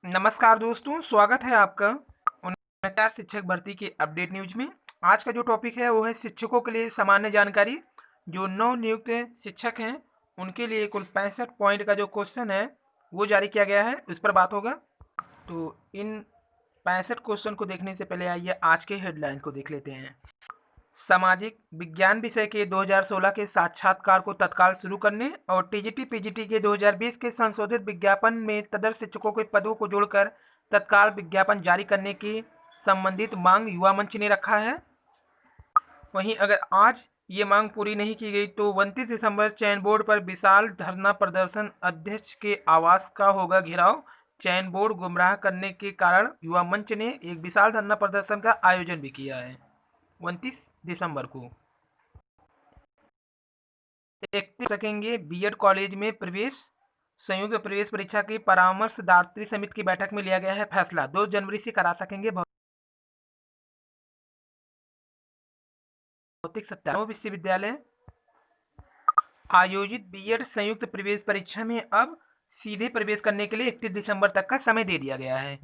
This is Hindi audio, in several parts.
नमस्कार दोस्तों, स्वागत है आपका उन्नत शिक्षक भर्ती के अपडेट न्यूज में। आज का जो टॉपिक है वो है शिक्षकों के लिए सामान्य जानकारी। जो नव नियुक्त शिक्षक हैं उनके लिए कुल 65 पॉइंट का जो क्वेश्चन है वो जारी किया गया है, उस पर बात होगा। तो इन 65 क्वेश्चन को देखने से पहले आइए आज के हेडलाइंस को देख लेते हैं। सामाजिक विज्ञान विषय के 2016 के साक्षात्कार को तत्काल शुरू करने और टीजीटी पीजीटी के 2020 के संशोधित विज्ञापन में तदर्थ शिक्षकों के पदों को जोड़कर तत्काल विज्ञापन जारी करने की संबंधित मांग युवा मंच ने रखा है। वहीं अगर आज ये मांग पूरी नहीं की गई तो 29 दिसंबर चयन बोर्ड पर विशाल धरना प्रदर्शन, अध्यक्ष के आवास का होगा घेराव। चयन बोर्ड गुमराह करने के कारण युवा मंच ने एक विशाल धरना प्रदर्शन का आयोजन भी किया है 29 दिसंबर को। देखते सकेंगे बीएड कॉलेज में प्रवेश। संयुक्त प्रवेश परीक्षा की परामर्शदात्री समिति की बैठक में लिया गया है फैसला, 2 जनवरी से करा सकेंगे भौतिक सत्यापन। विश्वविद्यालय आयोजित बीएड संयुक्त प्रवेश परीक्षा में अब सीधे प्रवेश करने के लिए 31 दिसंबर तक का समय दे दिया गया है।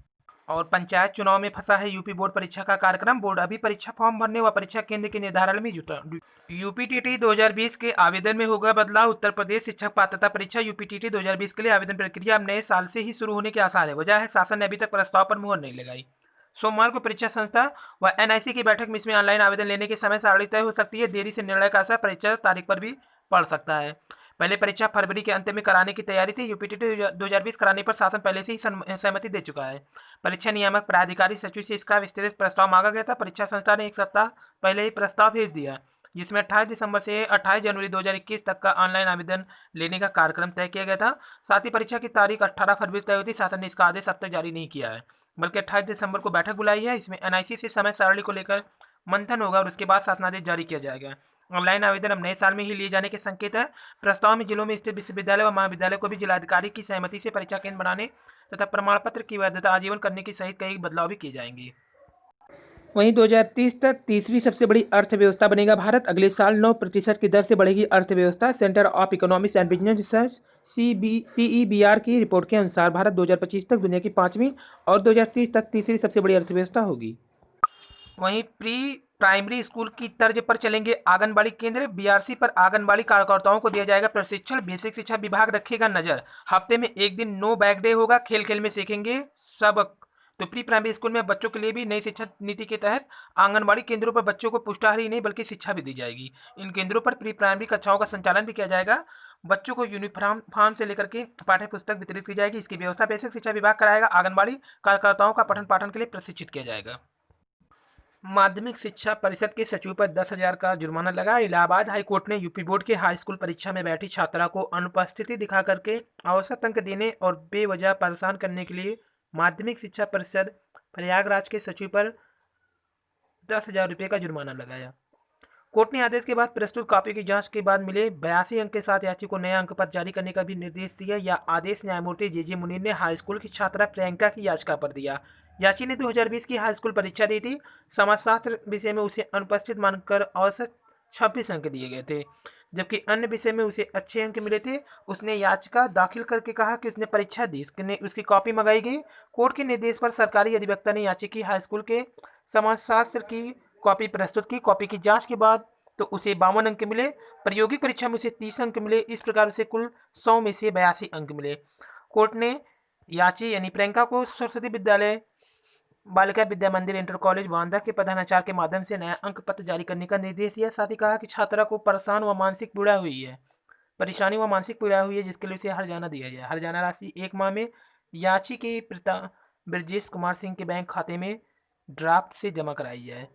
और पंचायत चुनाव में फंसा है यूपी बोर्ड परीक्षा का कार्यक्रम। बोर्ड अभी परीक्षा फॉर्म भरने व परीक्षा केंद्र के निर्धारण में जुटा। यूपीटीटी 2020 के आवेदन में होगा बदलाव। उत्तर प्रदेश शिक्षक पात्रता परीक्षा यूपीटीटी 2020 के लिए आवेदन प्रक्रिया अब नए साल से ही शुरू होने के आसार है। वजह है शासन ने अभी तक प्रस्ताव पर मुहर नहीं लगाई। सोमवार को परीक्षा संस्था व एनआईसी की बैठक में इसमें ऑनलाइन आवेदन लेने के समय सारणी तय हो सकती है। देरी से निर्णय का असर परीक्षा तारीख पर भी पड़ सकता है। पहले परीक्षा फरवरी के अंत में कराने की तैयारी थी। यूपीटीटी 2020 कराने पर शासन पहले से ही सहमति दे चुका है। परीक्षा नियामक प्राधिकारी सचिव से इसका विस्तृत प्रस्ताव मांगा गया था। परीक्षा संस्था ने एक सप्ताह पहले ही प्रस्ताव भेज दिया, जिसमें 28 दिसंबर से 28 जनवरी 2021 तक का ऑनलाइन आवेदन लेने का कार्यक्रम तय किया गया था। साथ ही परीक्षा की तारीख 18 फरवरी तय हुई थी। शासन ने इसका आदेश अब तक जारी नहीं किया है, बल्कि 28 दिसंबर को बैठक बुलाई है। इसमें एनआईसी से समय सारणी को लेकर मंथन होगा और उसके बाद शासनादेश जारी किया जाएगा। ऑनलाइन आवेदन अब नए साल में ही लिए जाने के संकेत है। प्रस्ताव में जिलों में स्थित विश्वविद्यालय व महाविद्यालय को भी जिलाधिकारी की सहमति से परीक्षा केंद्र बनाने तथा प्रमाण पत्र की वैधता आजीवन करने की सहित कई बदलाव भी किए जाएंगे। वहीं 2030 तक तीसरी सबसे बड़ी अर्थव्यवस्था बनेगा भारत। अगले साल 9% की दर से बढ़ेगी अर्थव्यवस्था। Centre of economics and business research CEBR की रिपोर्ट के अनुसार भारत 2025 तक दुनिया की 5वीं और 2030 तक तीसरी सबसे बड़ी अर्थव्यवस्था होगी। वहीं प्री प्राइमरी स्कूल की तर्ज पर चलेंगे आंगनबाड़ी केंद्र। बीआरसी पर आंगनबाड़ी कार्यकर्ताओं को दिया जाएगा प्रशिक्षण। बेसिक शिक्षा विभाग रखेगा नजर। हफ्ते में एक दिन नो बैग डे होगा। खेल खेल में सीखेंगे सबक। तो प्री प्राइमरी स्कूल में बच्चों के लिए भी नई शिक्षा नीति के तहत आंगनबाड़ी केंद्रों पर बच्चों को पुष्टाहार ही नहीं बल्कि शिक्षा भी दी जाएगी। इन केंद्रों पर प्री प्राइमरी कक्षाओं का संचालन भी किया जाएगा। बच्चों को यूनिफॉर्म फॉर्म से लेकर के पाठ्य पुस्तक वितरित की जाएगी। इसकी व्यवस्था बेसिक शिक्षा विभाग कराएगा। आंगनबाड़ी कार्यकर्ताओं का पठन पाठन के लिए प्रशिक्षित किया जाएगा। माध्यमिक शिक्षा परिषद के सचिव पर 10,000 का जुर्माना लगा। इलाहाबाद हाईकोर्ट ने यूपी बोर्ड के हाई स्कूल परीक्षा में बैठी छात्रा को अनुपस्थिति दिखा करके औसत अंक देने और बेवजह परेशान करने के लिए माध्यमिक शिक्षा परिषद प्रयागराज के सचिव पर 10,000 रुपये का जुर्माना लगाया। कोर्ट ने आदेश के बाद प्रस्तुत कॉपी की जांच के बाद मिले 82 अंक के साथ याची को नया अंक पत्र जारी करने का भी निर्देश दिया। यह आदेश न्यायमूर्ति जे मुनीर ने हाई स्कूल की छात्रा प्रियंका की याचिका पर दिया। याची ने 2020 की हाई स्कूल परीक्षा दी थी। समाजशास्त्र विषय में उसे अनुपस्थित मानकर औसत 26 अंक दिए गए थे, जबकि अन्य विषय में उसे अच्छे अंक मिले थे। उसने याचिका दाखिल करके कहा कि उसने परीक्षा दी, उसकी कॉपी मंगाई गई। कोर्ट के निर्देश पर सरकारी अधिवक्ता ने याची की हाई स्कूल के समाजशास्त्र की कॉपी प्रस्तुत की। कॉपी की जांच के बाद तो उसे 52 अंक मिले। प्रायोगिक परीक्षा में उसे 30 अंक मिले। इस प्रकार उसे कुल 100 में से 82 अंक मिले। कोर्ट ने याची यानी प्रियंका को सरस्वती विद्यालय बालिका विद्या मंदिर इंटर कॉलेज बांदा के प्रधानाचार्य के माध्यम से नया अंक पत्र जारी करने का निर्देश दिया। साथ ही कहा कि छात्रा को परेशानी व मानसिक पीड़ा हुई है, जिसके लिए उसे हर्जाना दिया जाए। हर्जाना राशि 1 माह में याची के पिता ब्रजेश कुमार सिंह के बैंक खाते में ड्राफ्ट से जमा कराई जाए।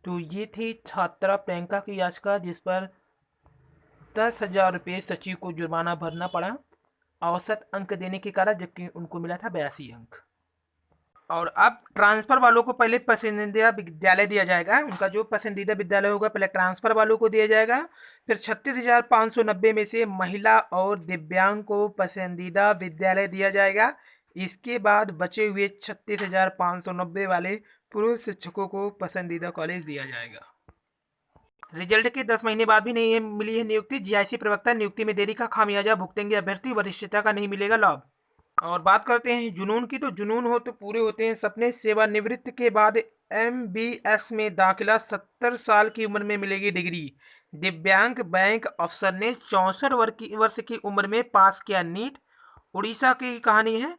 तो ये थी छात्रा प्रियंका की याचिका, जिस पर 10,000 रुपये सचिव को जुर्माना भरना पड़ा औसत अंक देने के कारण, जबकि उनको मिला था 82 अंक। और अब ट्रांसफर वालों को पहले पसंदीदा विद्यालय दिया जाएगा। उनका जो पसंदीदा विद्यालय होगा पहले ट्रांसफर वालों को दिया जाएगा। फिर 36,590 में से महिला और दिव्यांग को पसंदीदा विद्यालय दिया जाएगा। इसके बाद बचे हुए 36,590 वाले पुरुष शिक्षकों को पसंदीदा कॉलेज दिया जाएगा। रिजल्ट के 10 महीने बाद भी नहीं मिली है नियुक्ति। जीआईसी प्रवक्ता, नियुक्ति में देरी का खामियाजा भुगतेंगे अभ्यर्थी, वरिष्ठता का नहीं मिलेगा लाभ। और बात करते हैं जुनून की, तो जुनून हो तो पूरे होते हैं सपने। सेवानिवृत्ति के बाद एमबीएस में दाखिला, 70 साल की उम्र में मिलेगी डिग्री। दिव्यांग बैंक अफसर ने 64 वर्ष की उम्र में पास किया नीट। उड़ीसा की कहानी है।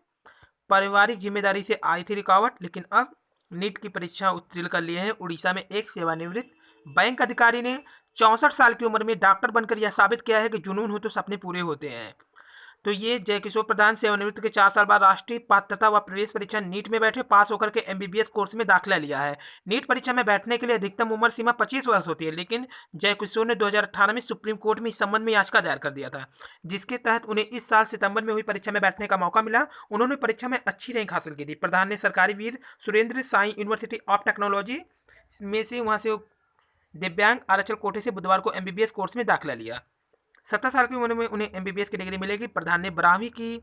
पारिवारिक जिम्मेदारी से आई थी रुकावट, लेकिन अब नीट की परीक्षा उत्तीर्ण कर लिए हैं। उड़ीसा में एक सेवानिवृत्त बैंक अधिकारी ने 64 साल की उम्र में डॉक्टर बनकर यह साबित किया है कि जुनून हो तो सपने पूरे होते हैं। तो ये जयकिशोर प्रधान सेवानिवृत्ति के 4 साल बाद राष्ट्रीय पात्रता व प्रवेश परीक्षा नीट में बैठे, पास होकर के एमबीबीएस कोर्स में दाखिला लिया है। नीट परीक्षा में बैठने के लिए अधिकतम उम्र सीमा 25 वर्ष होती है, लेकिन जयकिशोर ने 2018 में सुप्रीम कोर्ट में इस संबंध में याचिका दायर कर दिया था, जिसके तहत उन्हें इस साल सितंबर में हुई परीक्षा में बैठने का मौका मिला। उन्होंने परीक्षा में अच्छी रैंक हासिल की थी। प्रधान ने सरकारी Veer Surendra Sai university of technology में से वहां से दिव्यांग आरक्षण कोटे से बुधवार को एमबीबीएस कोर्स में दाखिला लिया। 70 साल की उम्र में उन्हें एमबीबीएस की डिग्री मिलेगी। प्रधान ने 12वीं की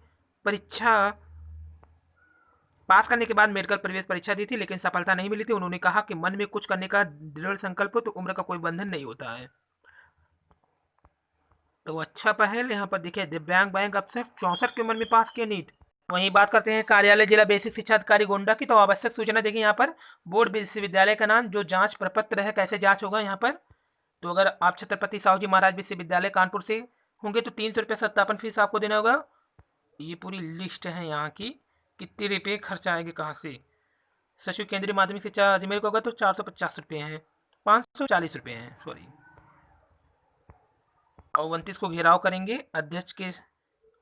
परीक्षा पास करने के बाद मेडिकल प्रवेश परीक्षा दी थी, लेकिन सफलता नहीं मिली थी। उन्होंने कहा कि मन में कुछ करने का दृढ़ संकल्प हो तो उम्र का कोई बंधन नहीं होता है। तो अच्छा पहल यहाँ पर देखिए, दिव्यांग बैंक अफसर 64 की उम्र में पास किया नीट। वहीं बात करते हैं कार्यालय जिला बेसिक शिक्षा अधिकारी गोंडा की, तो आवश्यक सूचना देखिए यहाँ पर। बोर्ड विश्वविद्यालय का नाम, जो जांच प्रपत्र है, कैसे जांच होगा यहाँ पर। तो अगर आप छत्रपति साहू जी महाराज विश्वविद्यालय कानपुर से होंगे तो 300 रुपये सत्यापन फीस आपको देना होगा। ये पूरी लिस्ट है यहाँ की, कितने रुपये खर्च आएंगे कहाँ से। सचिव केंद्रीय माध्यमिक शिक्षा अजमेर को होगा तो 450 रुपये हैं, 540 रुपये हैं, सॉरी। और 29 को घेराव करेंगे अध्यक्ष के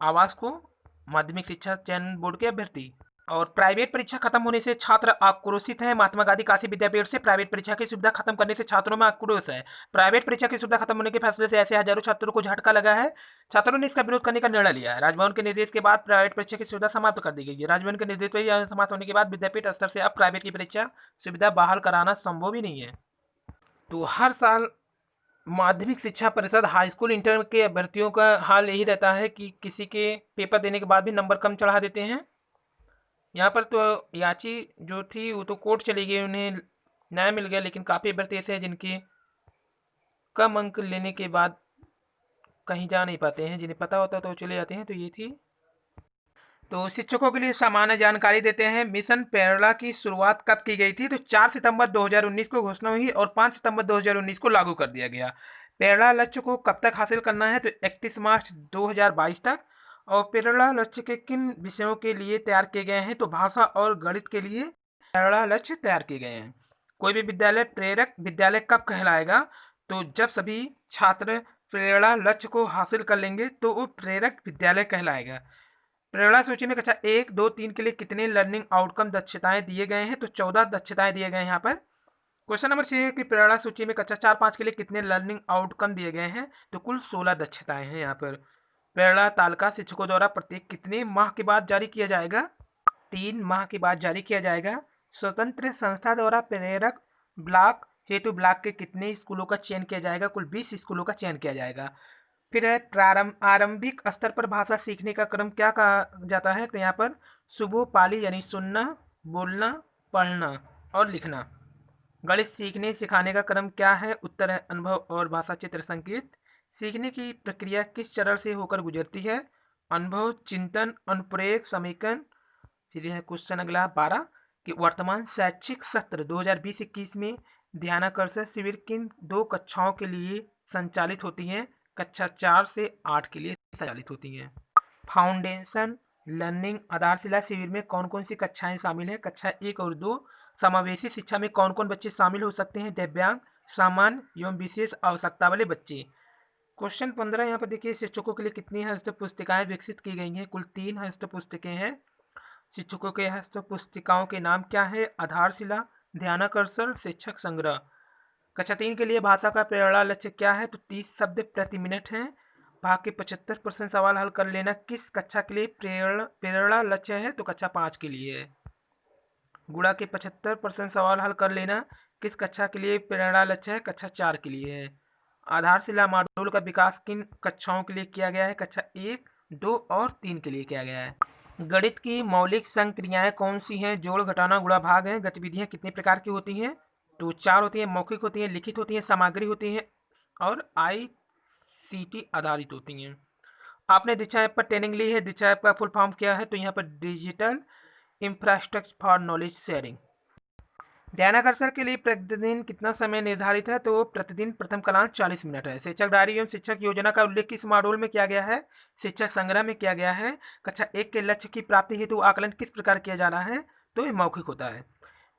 आवास को, माध्यमिक शिक्षा चयन बोर्ड के अभ्यर्थी। और प्राइवेट परीक्षा खत्म होने से छात्र आक्रोशित हैं। महात्मा गांधी काशी विद्यापीठ से प्राइवेट परीक्षा की सुविधा खत्म करने से छात्रों में आक्रोश है। प्राइवेट परीक्षा की सुविधा खत्म होने के फैसले से ऐसे हजारों छात्रों को झटका लगा है। छात्रों ने इसका विरोध करने का निर्णय लिया है। राजभवन के निर्देश के बाद प्राइवेट परीक्षा की सुविधा समाप्त कर दी गई है। राजभवन के निर्देश पर समाप्त होने के बाद विद्यापीठ स्तर से अब प्राइवेट की परीक्षा सुविधा बहाल कराना संभव ही नहीं है। तो हर साल माध्यमिक शिक्षा परिषद हाई स्कूल इंटर के अभ्यर्थियों का हाल यही रहता है कि किसी के पेपर देने के बाद भी नंबर कम चढ़ा देते हैं। यहाँ पर तो याची जो थी वो तो कोर्ट चली गई, उन्हें न्याय मिल गया, लेकिन काफ़ी अभ्यर्थी ऐसे हैं जिनके कम अंक लेने के बाद कहीं जा नहीं पाते हैं, जिन्हें पता होता तो चले जाते हैं। तो ये थी। तो शिक्षकों के लिए सामान्य जानकारी देते हैं। मिशन प्रेरणा की शुरुआत कब की गई थी, तो 4 सितंबर 2019 को घोषणा हुई और 5 सितंबर 2019 को लागू कर दिया गया। प्रेरणा लक्ष्य को कब तक हासिल करना है, तो 31 मार्च 2022 तक। और प्रेरणा लक्ष्य के किन विषयों के लिए तैयार किए गए हैं, तो भाषा और गणित के लिए प्रेरणा लक्ष्य तैयार किए गए हैं। कोई भी विद्यालय प्रेरक विद्यालय कब कहलाएगा, तो जब सभी छात्र प्रेरणा लक्ष्य को हासिल कर लेंगे तो वो प्रेरक विद्यालय कहलाएगा। प्रेरणा सूची में कक्षा 1, 2, 3 के लिए कितने लर्निंग आउटकम दक्षताएं दिए गए हैं, तो 14 दक्षताएं दिए गए हैं यहाँ पर। क्वेश्चन नंबर 6 है कि प्रेरणा सूची में कक्षा 4, 5 के लिए कितने लर्निंग आउटकम दिए गए हैं, तो कुल 16 दक्षताएं हैं यहाँ पर। प्रेरणा तालिका शिक्षकों द्वारा प्रत्येक कितने माह के बाद जारी किया जाएगा, 3 माह के बाद जारी किया जाएगा। स्वतंत्र संस्था द्वारा प्रेरक ब्लॉक हेतु ब्लॉक के कितने स्कूलों का चयन किया जाएगा, कुल 20 स्कूलों का चयन किया जाएगा। फिर है आरंभिक स्तर पर भाषा सीखने का क्रम क्या कहा जाता है, तो यहाँ पर सुबह पाली यानी सुनना, बोलना, पढ़ना और लिखना। गणित सीखने सिखाने का क्रम क्या है, उत्तर है अनुभव और भाषा चित्र संकेत। सीखने की प्रक्रिया किस चरण से होकर गुजरती है, अनुभव, चिंतन, अनुप्रयोग, समीकरण। फिर है क्वेश्चन अगला 12 कि वर्तमान शैक्षिक सत्र 2020-21 में ध्यानाकर्षण शिविर किन 2 कक्षाओं के लिए संचालित होती हैं, कक्षा 4 से 8 के लिए संचालित होती हैं। फाउंडेशन लर्निंग आधारशिला शिविर में कौन कौन सी कक्षाएं शामिल हैं, कक्षा 1 और 2। समावेशी शिक्षा में कौन कौन बच्चे शामिल हो सकते हैं, दिव्यांग, सामान्य एवं विशेष आवश्यकता वाले बच्चे। क्वेश्चन 15 यहाँ पर देखिए, शिक्षकों के लिए कितनी हस्त पुस्तिकाएं विकसित की गई हैं, कुल 3 हस्त पुस्तिकें हैं। शिक्षकों के हस्त पुस्तिकाओं के नाम क्या है, आधारशिला, ध्यानाकर्षण, शिक्षक संग्रह। कक्षा 3 के लिए भाषा का प्रेरणा लक्ष्य क्या है, तो 30 शब्द प्रति मिनट है। भाग के 75% सवाल हल कर लेना किस कक्षा के लिए प्रेरणा लक्ष्य है, तो कक्षा 5 के लिए है। गुणा के 75% सवाल हल कर लेना किस कक्षा के लिए प्रेरणा लक्ष्य है, कक्षा 4 के लिए है। आधारशिला मॉड्यूल का विकास किन कक्षाओं के लिए किया गया है, कक्षा 1, 2 और 3 के लिए किया गया है। गणित की मौलिक संक्रियाएं कौन सी हैं, जोड़, घटाना, गुणा, भाग हैं। गतिविधियां कितने प्रकार की होती हैं, तो 4 होती हैं। मौखिक होती हैं, लिखित होती हैं, सामग्री होती हैं और आईसीटी आधारित होती हैं। आपने दिशा ऐप पर ट्रेनिंग ली है। दिशा ऐप का फुल फॉर्म क्या है? तो यहाँ पर digital infrastructure for knowledge sharing. ध्यानाकर्षण के लिए प्रतिदिन कितना समय निर्धारित है? तो प्रतिदिन प्रथम कलांश 40 मिनट है। शिक्षक डायरी एवं शिक्षक योजना का उल्लेख किस मॉड्यूल में किया गया है? शिक्षक संग्रह में किया गया है। कक्षा 1 के लक्ष्य की प्राप्ति हेतु आकलन किस प्रकार किया जा रहा है? तो ये मौखिक होता है।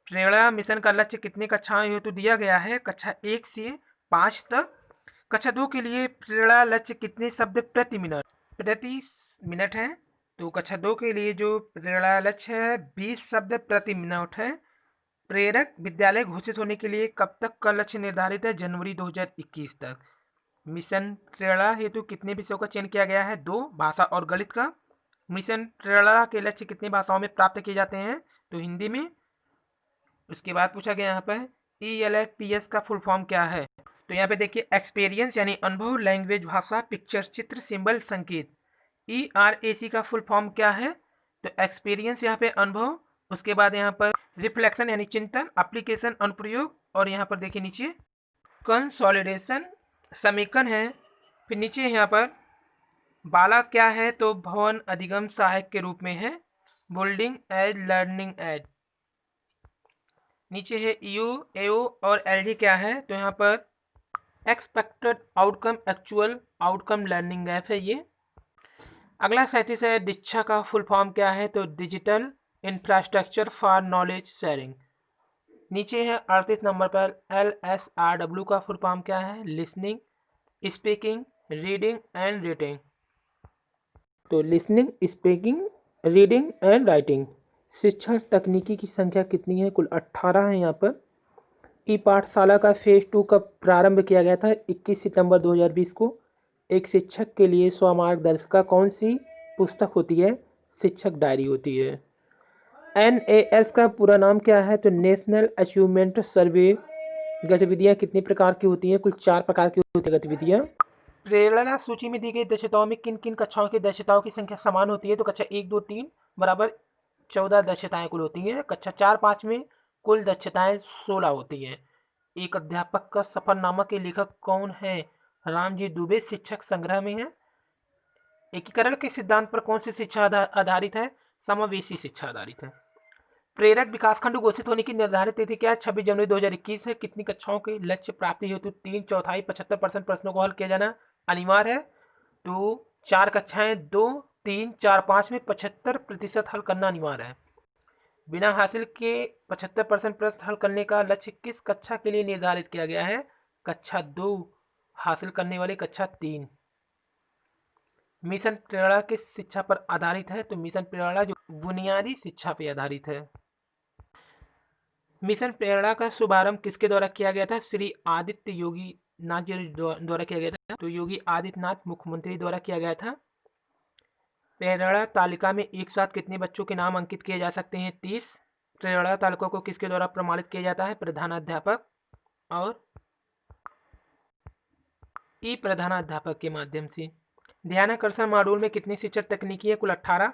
प्रेरणा मिशन का लक्ष्य कितनी कक्षाएं हेतु दिया गया है? कक्षा 1 से 5 तक। कक्षा 2 के लिए प्रेरणा लक्ष्य कितने शब्द प्रति मिनट है? तो कक्षा 2 के लिए जो प्रेरणा लक्ष्य है 20 शब्द प्रति मिनट है। प्रेरक विद्यालय घोषित होने के लिए कब तक का लक्ष्य निर्धारित है? जनवरी 2021 तक। मिशन प्रेरणा हेतु कितने विषयों का चयन किया गया है? 2, भाषा और गणित का। मिशन प्रेरणा के लक्ष्य कितनी भाषाओं में प्राप्त किए जाते हैं? तो हिंदी में। उसके बाद पूछा गया यहाँ पर ELFPS का फुल फॉर्म क्या है? तो यहाँ पे देखिए एक्सपीरियंस यानी अनुभव, लैंग्वेज भाषा, पिक्चर चित्र, सिंबल संकेत। ERAC का फुल फॉर्म क्या है? तो एक्सपीरियंस यहाँ पे अनुभव, उसके बाद यहाँ पर रिफ्लेक्शन यानी चिंतन, एप्लीकेशन अनुप्रयोग, और यहाँ पर देखिए नीचे कंसोलिडेशन समीकरण है। फिर नीचे यहाँ पर बाला क्या है? तो भवन अधिगम सहायक के रूप में है। Building as learning aid. नीचे है यू एओ और LG क्या है? तो यहाँ पर expected outcome actual outcome learning gap है ये। अगला 37 है दीक्षा का फुल फॉर्म क्या है? तो digital infrastructure for knowledge sharing. नीचे है 38 नंबर पर LSRW का फुल फॉर्म क्या है? Listening, speaking, reading and writing. तो listening, speaking, reading and writing. शिक्षण तकनीकी की संख्या कितनी है? कुल 18 है यहाँ पर। ई पाठशाला का फेज 2 कब प्रारंभ किया गया था? 21 सितंबर 2020 को। एक शिक्षक के लिए स्वमार्गदर्शिका कौन सी पुस्तक होती है? शिक्षक डायरी होती है। NAS का पूरा नाम क्या है? तो नेशनल अचीवमेंट सर्वे। गतिविधियां कितनी प्रकार की होती हैं? कुल 4 प्रकार की होती है गतिविधियां। प्रेरणा सूची में दी गई दक्षताओं में किन किन कक्षाओं की दक्षताओं की संख्या समान होती है? तो कक्षा 1, 2, 3 बराबर 14 दक्षताएं कुल होती हैं। कक्षा 4, 5 में कुल दक्षताएं 16 होती हैं। एक अध्यापक का सफरनामा के लेखक कौन है? रामजी दुबे। शिक्षक संग्रह में है। एकीकरण के सिद्धांत पर कौन सी शिक्षा आधारित है? समावेशी शिक्षा आधारित है। प्रेरक विकासखंड घोषित होने की निर्धारित तिथि क्या है? 26 जनवरी 2021 है। कितनी कक्षाओं के लक्ष्य प्राप्ति हेतु 3/4 75% प्रश्नों को हल किया जाना अनिवार्य है? तो 4 कक्षाएं 2, 3, 4, 5 में 75% हल करना अनिवार्य है। बिना हासिल के 75% प्रश्न हल करने का लक्ष्य किस कक्षा के लिए निर्धारित किया गया है? कक्षा 2। हासिल करने वाले कक्षा 3। मिशन प्रेरणा किस शिक्षा पर आधारित है? तो मिशन प्रेरणा जो बुनियादी शिक्षा पर आधारित है। मिशन प्रेरणा का शुभारंभ किसके द्वारा किया गया था? श्री आदित्य योगी नाथ जी द्वारा किया गया था। तो योगी आदित्यनाथ मुख्यमंत्री द्वारा किया गया था। प्रेरणा तालिका में एक साथ कितने बच्चों के नाम अंकित किए जा सकते हैं? 30। प्रेरणा तालिका को किसके द्वारा प्रमाणित किया जाता है? प्रधानाध्यापक और ई प्रधानाध्यापक के माध्यम से। ध्यानाकर्षण मॉड्यूल में कितनी शिक्षण तकनीकी है? कुल 18।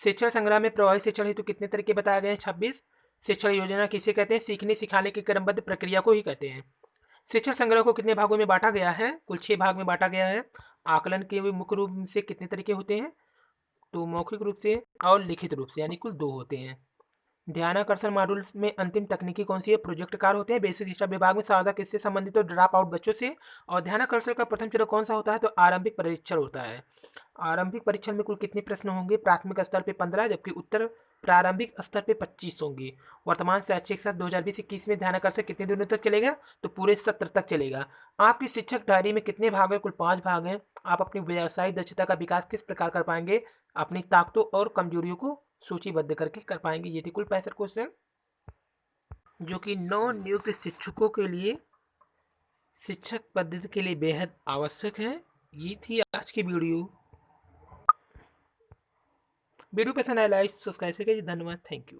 शिक्षण संग्रह में प्रभावी शिक्षण हेतु कितने तरीके बताए गए हैं? 26। शिक्षण योजना किसे कहते हैं? सीखने सिखाने की क्रमबद्ध प्रक्रिया को ही कहते हैं। शिक्षण संग्रह को कितने भागों में बांटा गया है? कुल 6 भाग में बांटा गया है। आकलन के मुख्य रूप से कितने तरीके होते हैं? तो मौखिक रूप से और लिखित रूप से, यानी कुल 2 होते हैं। ध्यानाकर्षण मॉड्यूल में अंतिम तकनीकी कौन सी है? प्रोजेक्ट कार्य होते हैं। बेसिक शिक्षा विभाग में सारदा किससे संबंधित? तो ड्रॉप आउट बच्चों से। और ध्यानाकर्षण का प्रथम चरण कौन सा होता है? तो आरंभिक परीक्षण होता है। आरंभिक परीक्षण में कुल कितने प्रश्न होंगे? प्राथमिक स्तर पे 15, जबकि उत्तर प्रारंभिक स्तर पे 25 होंगे। वर्तमान शैक्षिक सत्र 2020-21 में ध्यानाकर्षण कितने दिनों तक चलेगा? तो पूरे सत्र तक चलेगा। आपकी शिक्षक डायरी में कितने भाग हैं? कुल 5 भाग हैं। आप अपनी व्यावसायिक दक्षता का विकास किस प्रकार कर पाएंगे? अपनी ताकतों और कमजोरियों को सूचीबद्ध करके कर पाएंगे। ये थी कुल 65 क्वेश्चन, जो कि नव नियुक्त शिक्षकों के लिए शिक्षक पद्धति के लिए बेहद आवश्यक है। ये थी आज की वीडियो पसंद आया लाइक सब्सक्राइब करिए। धन्यवाद। Thank you.